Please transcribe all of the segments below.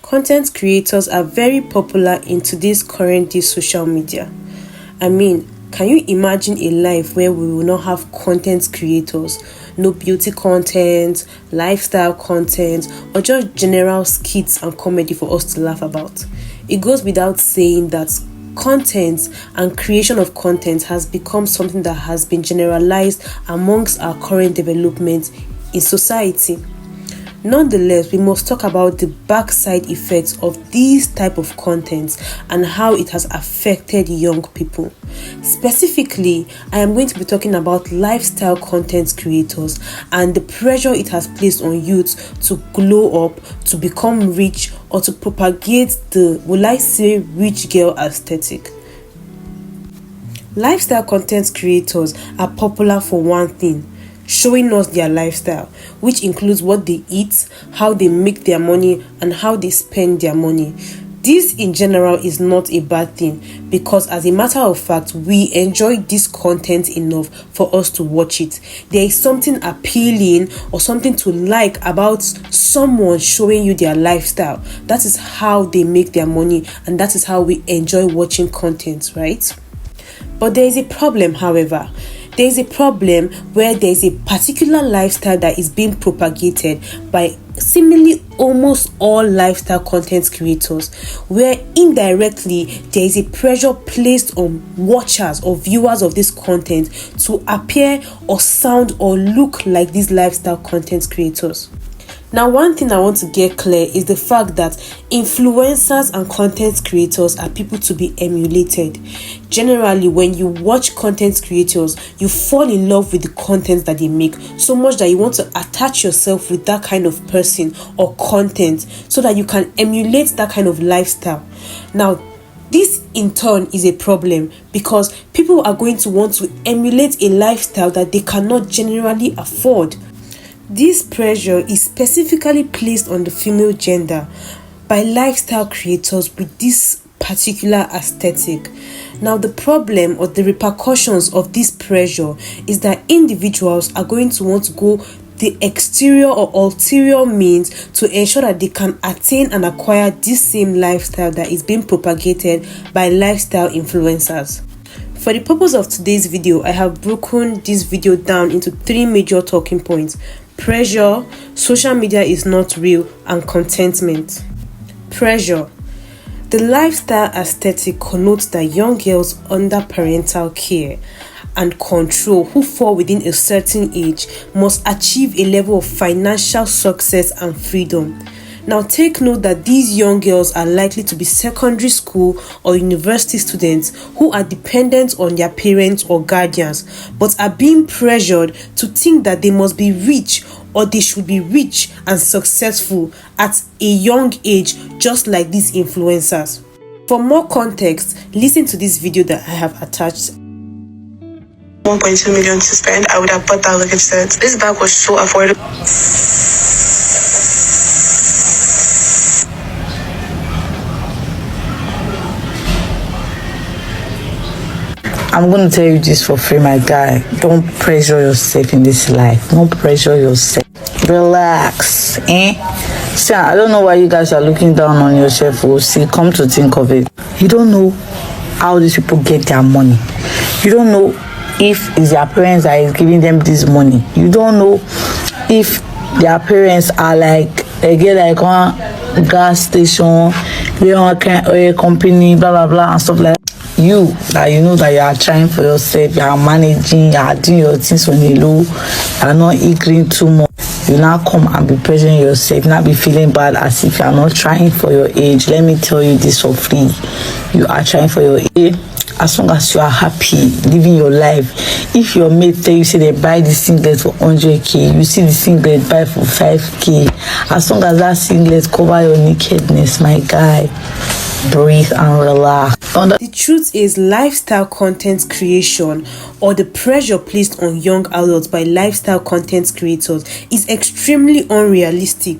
Content creators are very popular in today's current day social media. I mean, can you imagine a life where we will not have content creators? No beauty content, lifestyle content, or just general skits and comedy for us to laugh about. It goes without saying that content and creation of content has become something that has been generalized amongst our current development in society. Nonetheless, we must talk about the backside effects of these type of contents and how it has affected young people. Specifically, I am going to be talking about lifestyle content creators and the pressure it has placed on youth to glow up, to become rich, or to propagate the, will I say, rich girl aesthetic. Lifestyle content creators are popular for one thing: showing us their lifestyle, which includes what they eat, how they make their money, and how they spend their money. This in general is not a bad thing, because as a matter of fact, we enjoy this content enough for us to watch it. There is something appealing or something to like about someone showing you their lifestyle. That is how they make their money, and that is how we enjoy watching content, right? But there is a problem, however. There is a problem where there is a particular lifestyle that is being propagated by seemingly almost all lifestyle content creators, where indirectly there is a pressure placed on watchers or viewers of this content to appear or sound or look like these lifestyle content creators. Now, one thing I want to get clear is the fact that influencers and content creators are people to be emulated. Generally, when you watch content creators, you fall in love with the content that they make so much that you want to attach yourself with that kind of person or content so that you can emulate that kind of lifestyle. Now, this in turn is a problem because people are going to want to emulate a lifestyle that they cannot generally afford. This pressure is specifically placed on the female gender by lifestyle creators with this particular aesthetic. Now, the problem or the repercussions of this pressure is that individuals are going to want to go the exterior or ulterior means to ensure that they can attain and acquire this same lifestyle that is being propagated by lifestyle influencers. For the purpose of today's video, I have broken this video down into 3 major talking points: pressure, social media is not real, and contentment. Pressure. The lifestyle aesthetic connotes that young girls under parental care and control who fall within a certain age must achieve a level of financial success and freedom. Now, take note that these young girls are likely to be secondary school or university students who are dependent on their parents or guardians, but are being pressured to think that they must be rich or they should be rich and successful at a young age, just like these influencers. For more context, listen to this video that I have attached. 1.2 million to spend, I would have bought that luggage set. This bag was so affordable. I'm going to tell you this for free, my guy. Don't pressure yourself in this life. Don't pressure yourself. Relax. See, I don't know why you guys are looking down on yourself. Or see, come to think of it. You don't know how these people get their money. You don't know if it's their parents that is giving them this money. You don't know if their parents are like, they get like one gas station, they want a company, blah, blah, blah, and stuff like that. You know that you are trying for yourself, you are managing, you are doing your things on the low, you are not eating too much. You now come and be pressuring yourself, not be feeling bad as if you are not trying for your age. Let me tell you this for free. You are trying for your age. As long as you are happy living your life. If your mate tell you say they buy the singlet for 100k, you see the singlet buy for 5k. As long as that singlet cover your nakedness, my guy, breathe and relax. The truth is, lifestyle content creation or the pressure placed on young adults by lifestyle content creators is extremely unrealistic.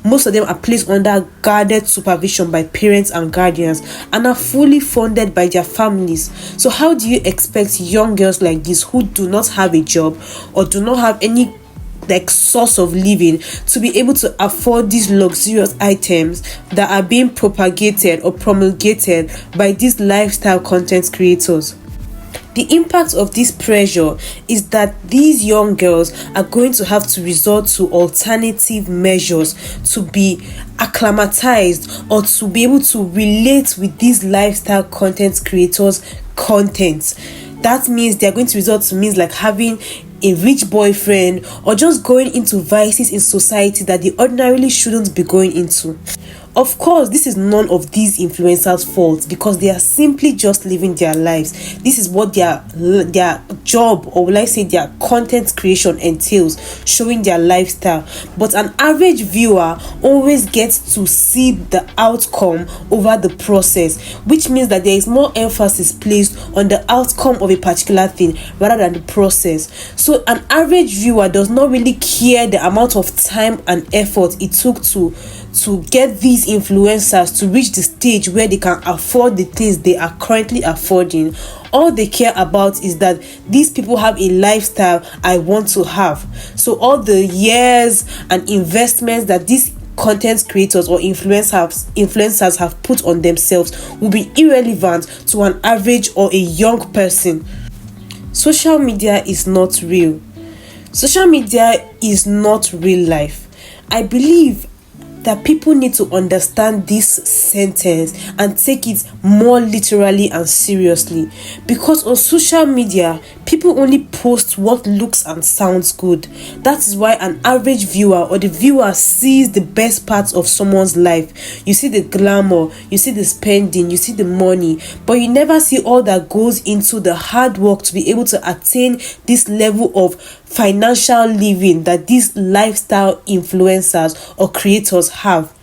Most of them are placed under guarded supervision by parents and guardians and are fully funded by their families. So how do you expect young girls like this who do not have a job or do not have any like source of living to be able to afford these luxurious items that are being propagated or promulgated by these lifestyle content creators. The impact of this pressure is that these young girls are going to have to resort to alternative measures to be acclimatized or to be able to relate with these lifestyle content creators' content. That means they're going to resort to means like having a rich boyfriend or just going into vices in society that they ordinarily shouldn't be going into. Of course, this is none of these influencers' fault because they are simply just living their lives. This is what their job, or will I say their content creation entails, showing their lifestyle. But an average viewer always gets to see the outcome over the process, which means that there is more emphasis placed on the outcome of a particular thing rather than the process. So an average viewer does not really care the amount of time and effort it took to get these influencers to reach the stage where they can afford the things they are currently affording. All they care about is that these people have a lifestyle I want to have. So all the years and investments that these content creators or influencers have put on themselves will be irrelevant to an average or a young person. Social media is not real. Social media is not real life. I believe that people need to understand this sentence and take it more literally and seriously, because on social media people only post what looks and sounds good. That is why an average viewer or the viewer sees the best parts of someone's life. You see the glamour, you see the spending, you see the money, but you never see all that goes into the hard work to be able to attain this level of financial living that these lifestyle influencers or creators have.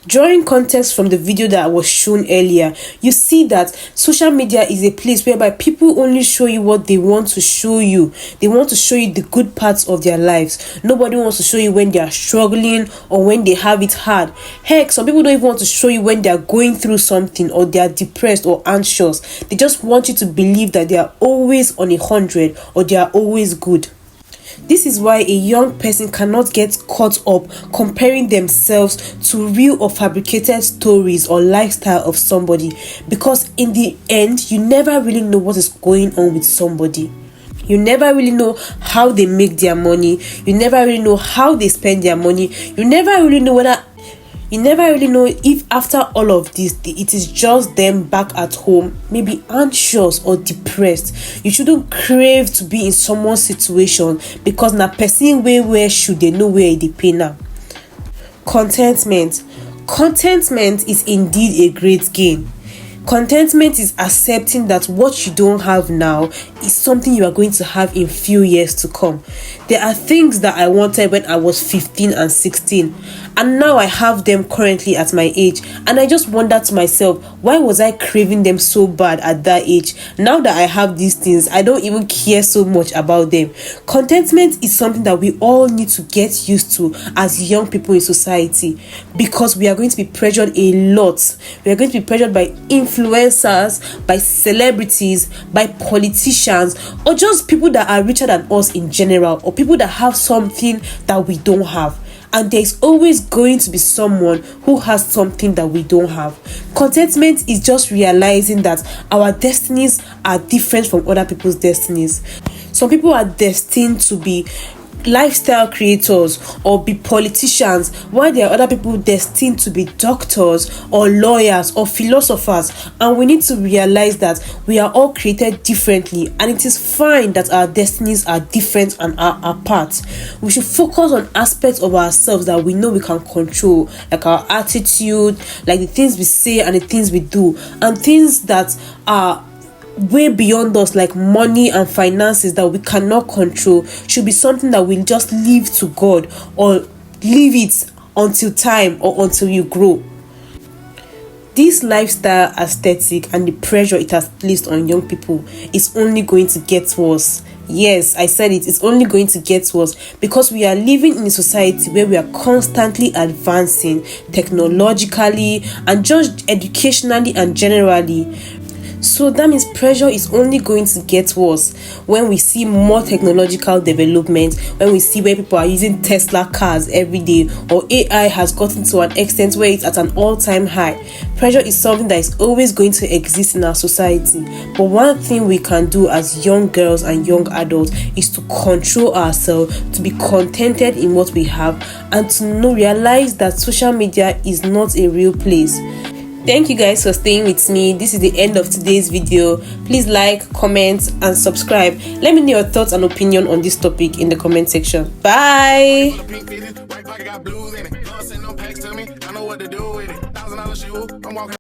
Drawing context from the video that was shown earlier, you see that social media is a place whereby people only show you what they want to show you. They want to show you the good parts of their lives. Nobody wants to show you when they are struggling or when they have it hard. Heck, some people don't even want to show you when they are going through something or they are depressed or anxious. They just want you to believe that they are always on 100 or they are always good. This is why a young person cannot get caught up comparing themselves to real or fabricated stories or lifestyle of somebody, because in the end, you never really know what is going on with somebody. You never really know how they make their money. You never really know how they spend their money. You never really know if after all of this, it is just them back at home, maybe anxious or depressed. You shouldn't crave to be in someone's situation, because na person where should they know where they pay now. Contentment is indeed a great gain. Contentment is accepting that what you don't have now is something you are going to have in few years to come. There are things that I wanted when I was 15 and 16, and now I have them currently at my age, and I just wonder to myself, why was I craving them so bad at that age? Now that I have these things, I don't even care so much about them. Contentment is something that we all need to get used to as young people in society, because we are going to be pressured a lot. We are going to be pressured by influencers, by celebrities, by politicians, or just people that are richer than us in general, or people that have something that we don't have. And there's always going to be someone who has something that we don't have. Contentment is just realizing that our destinies are different from other people's destinies. Some people are destined to be lifestyle creators or be politicians, while there are other people destined to be doctors or lawyers or philosophers. And we need to realize that we are all created differently, and it is fine that our destinies are different and are apart. We should focus on aspects of ourselves that we know we can control, like our attitude, like the things we say and the things we do, and things that are way beyond us, like money and finances, that we cannot control, should be something that we just leave to God, or leave it until time or until you grow. This lifestyle aesthetic and the pressure it has placed on young people is only going to get worse. Yes, I said it's only going to get worse, because we are living in a society where we are constantly advancing technologically and just educationally and generally. So that means pressure is only going to get worse when we see more technological development, when we see where people are using Tesla cars every day, or AI has gotten to an extent where it's at an all-time high. Pressure is something that is always going to exist in our society. But one thing we can do as young girls and young adults is to control ourselves, to be contented in what we have, and to realize that social media is not a real place. Thank you guys for staying with me. This is the end of today's video. Please like, comment, and subscribe. Let me know your thoughts and opinion on this topic in the comment section. Bye.